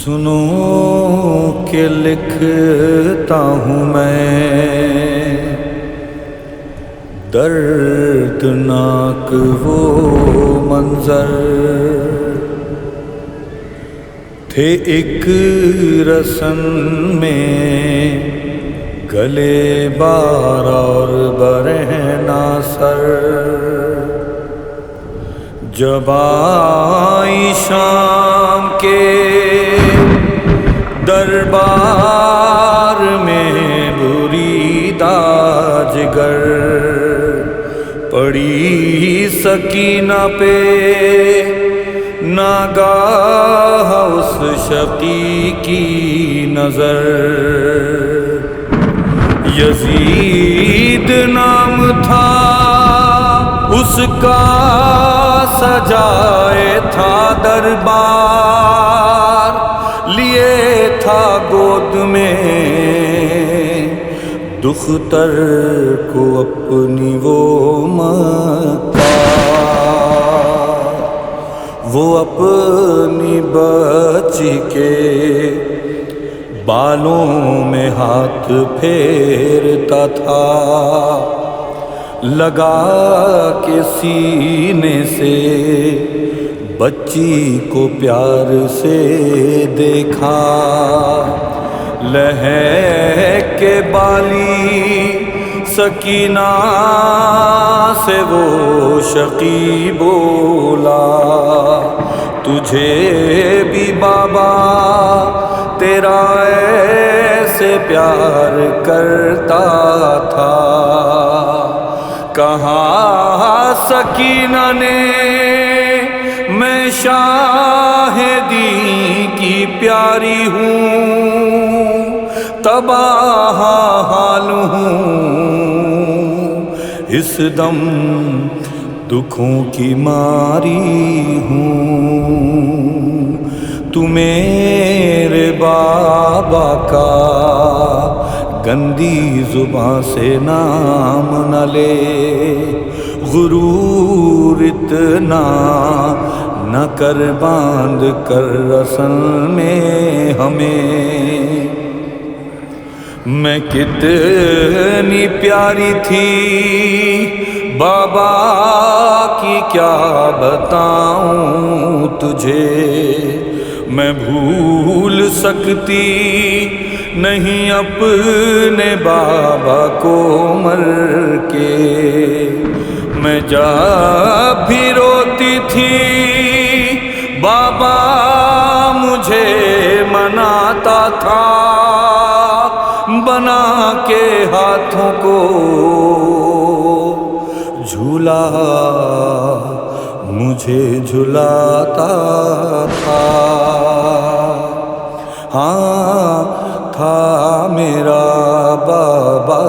سنو کہ لکھتا ہوں میں دردناک وہ منظر تھے ایک رسن میں گلے بار اور برہنہ سر جب آئی شام کے دربار میں بریدہ جگر پڑی سکینہ پہ ناگاہ اس شقی کی نظر یزید نام تھا اس کا سجائے تھا دربار لیے تھا گود میں دختر کو اپنی وہ مکہ وہ اپنی بچی کے بالوں میں ہاتھ پھیرتا تھا لگا کے سینے سے بچی کو پیار سے دیکھا لہک کے بالی سکینہ سے وہ شقی بولا تجھے بھی بابا تیرا ایسے پیار کرتا تھا کہا سکینہ نے میں شاہدی کی پیاری ہوں تباہ حال ہوں اس دم دکھوں کی ماری ہوں تو میرے بابا کا گندی زباں سے نام نہ لے غرور اتنا نہ کر باندھ کر رسن میں ہمیں میں کتنی پیاری تھی بابا کی کیا بتاؤں تجھے میں بھول سکتی نہیں اپنے بابا کو مر کے میں جب بھی روتی تھی بابا مجھے مناتا تھا بنا کے ہاتھوں کو جھولا مجھے جھلاتا تھا ہاں تھا میرا بابا